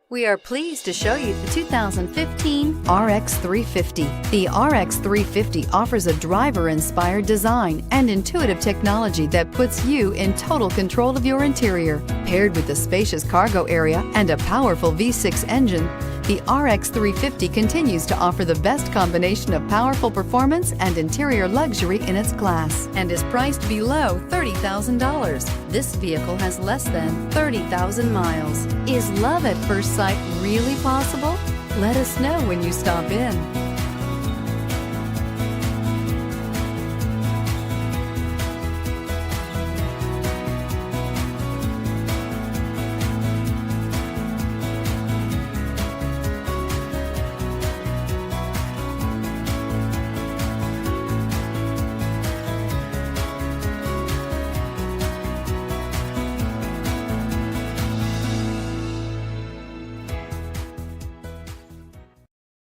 We are pleased to show you the 2015 RX 350. The RX 350 offers a driver-inspired design and intuitive technology that puts you in total control of your interior. Paired with a spacious cargo area and a powerful V6 engine, the RX 350 continues to offer the best combination of powerful performance and interior luxury in its class and is priced below $30,000. This vehicle has less than 30,000 miles. Is love at first sight really possible? Let us know when you stop in.